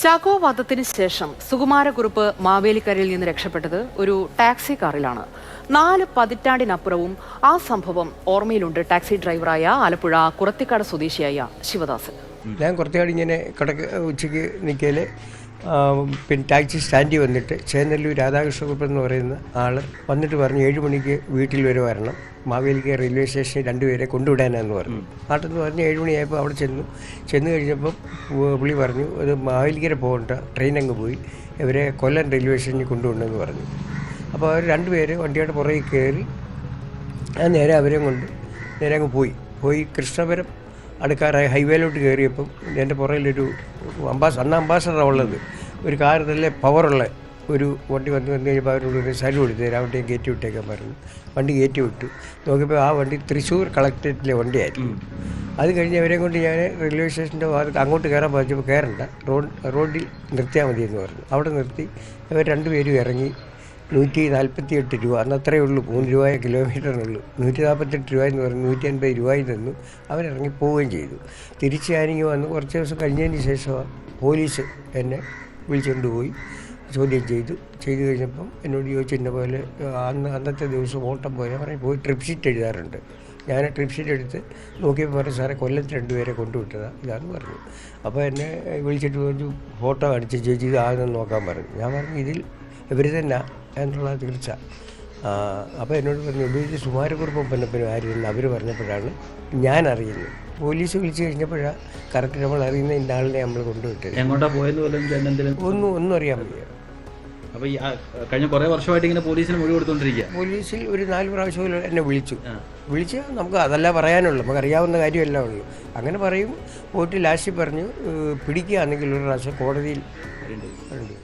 ചാക്കോ വധത്തിന് ശേഷം സുകുമാരക്കുറുപ്പ് മാവേലിക്കരയിൽ നിന്ന് രക്ഷപ്പെട്ടത് ഒരു ടാക്സി കാറിലാണ്. 4 പതിറ്റാണ്ടിനപ്പുറവും ആ സംഭവം ഓർമ്മയിലുണ്ട് ടാക്സി ഡ്രൈവറായ ആലപ്പുഴ കുറത്തിക്കാട് സ്വദേശിയായ ശിവദാസൻ. ഞാൻ കുറത്തിക്കാട് ഇങ്ങനെ ഉച്ചയ്ക്ക് നിൽക്കൽ പിന്നെ ടാക്സി സ്റ്റാൻഡിൽ വന്നിട്ട് ചേന്നല്ലൂർ രാധാകൃഷ്ണക്കുറുപ്പ് എന്ന് പറയുന്ന ആൾ വന്നിട്ട് പറഞ്ഞു 7 മണിക്ക് വീട്ടിൽ വരെ വരണം, മാവേലിക്കര റെയിൽവേ സ്റ്റേഷനിൽ 2 പേരെ കൊണ്ടുവിടാനെന്ന് പറഞ്ഞു. നാട്ടിൽ നിന്ന് പറഞ്ഞ് 7 മണിയായപ്പോൾ അവിടെ ചെന്ന് കഴിഞ്ഞപ്പം പുള്ളി പറഞ്ഞു അത് മാവേലിക്കര പോകണ്ട, ട്രെയിൻ അങ്ങ് പോയി ഇവരെ കൊല്ലം റെയിൽവേ സ്റ്റേഷനിൽ കൊണ്ടുവിടണമെന്ന് പറഞ്ഞു. അപ്പോൾ അവർ 2 പേര് വണ്ടിയുടെ പുറകിൽ കയറി നേരെ അവരെയും കൊണ്ട് നേരെ അങ്ങ് പോയി കൃഷ്ണപുരം അടുക്കാറായി ഹൈവേയിലോട്ട് കയറിയപ്പം എൻ്റെ പുറകിലൊരു അന്ന് അംബാസഡറാണ് ഉള്ളത്, ഒരു കാർ നല്ല പവറുള്ള ഒരു വണ്ടി വന്ന് കഴിഞ്ഞപ്പോൾ അവരോട് ഒരു സൈഡ് കൊടുത്ത് രാവിലെ കയറ്റി വിട്ടേക്കാൻ പറഞ്ഞു. വണ്ടി കയറ്റി വിട്ടു. നോക്കിയപ്പോൾ ആ വണ്ടി തൃശ്ശൂർ കളക്ടറേറ്റിലെ വണ്ടിയായിരുന്നു. അത് കഴിഞ്ഞ് അവരെ കൊണ്ട് ഞാൻ റെയിൽവേ സ്റ്റേഷൻ്റെ ഭാഗത്ത് അങ്ങോട്ട് കയറാൻ പറഞ്ഞപ്പോൾ കയറണ്ട, റോഡിൽ നിർത്തിയാൽ മതിയെന്ന് പറഞ്ഞു. അവിടെ നിർത്തി അവർ 2 പേരും ഇറങ്ങി 148 രൂപ, അന്ന് അത്രയേ ഉള്ളൂ, 3 രൂപ കിലോമീറ്ററിനുള്ളൂ. 148 രൂപ എന്ന് പറഞ്ഞ് 150 രൂപയിൽ തന്നു. അവരിറങ്ങി പോവുകയും ചെയ്തു. തിരിച്ച് ഞാനിങ്ങ് വന്ന് കുറച്ച് ദിവസം കഴിഞ്ഞതിന് ശേഷമാണ് പോലീസ് എന്നെ വിളിച്ചുകൊണ്ട് പോയി ചോദ്യം ചെയ്തു കഴിഞ്ഞപ്പം എന്നോട് ചോദിച്ചു ഇന്ന പോലെ അന്നത്തെ ദിവസം ഓട്ടം പോലെ പറഞ്ഞ് പോയി ട്രിപ്പ് ഷീറ്റ് എഴുതാറുണ്ട്. ഞാൻ ട്രിപ്പ് ഷീറ്റ് എടുത്ത് നോക്കിയപ്പോൾ പറഞ്ഞു സാറേ കൊല്ലത്ത് 2 പേരെ കൊണ്ടുവിട്ടതാണ് ഇതാണെന്ന് പറഞ്ഞു. അപ്പോൾ എന്നെ വിളിച്ചിട്ട് പറഞ്ഞു ഫോട്ടോ കാണിച്ച് ചേച്ചി ഇത് ആണെന്ന് നോക്കാൻ പറഞ്ഞു. ഞാൻ പറഞ്ഞു ഇതിൽ ഇവർ തന്നെ എന്നുള്ള തീർച്ച. അപ്പോൾ എന്നോട് പറഞ്ഞു ഉപയോഗിച്ച് സുകുമാരക്കുറുപ്പും പൊന്നപ്പനും ആയിരുന്നു അവർ പറഞ്ഞപ്പോഴാണ് ഞാൻ അറിയുന്നത്. പോലീസ് വിളിച്ച് കഴിഞ്ഞപ്പോഴാണ് കറക്റ്റ് നമ്മൾ അറിയുന്ന ഇന്ന ആളിനെ നമ്മൾ കൊണ്ടുവിട്ടത്. ഒന്നും അറിയാൻ വയ്യ. അപ്പോൾ ഈ കഴിഞ്ഞ കുറേ വർഷമായിട്ട് ഇങ്ങനെ പോലീസിന് മൊഴി കൊടുത്തുകൊണ്ടിരിക്കുക. പോലീസിൽ ഒരു 4 പ്രാവശ്യം എന്നെ വിളിച്ച് നമുക്ക് അതല്ല പറയാനുള്ളൂ, നമുക്ക് അറിയാവുന്ന കാര്യമല്ല ഉള്ളൂ. അങ്ങനെ പറയും. പോയിട്ട് ലാസ്റ്റ് പറഞ്ഞു പിടിക്കുകയാണെങ്കിൽ ഒരു പ്രാവശ്യം കോടതിയിൽ ഉണ്ട്.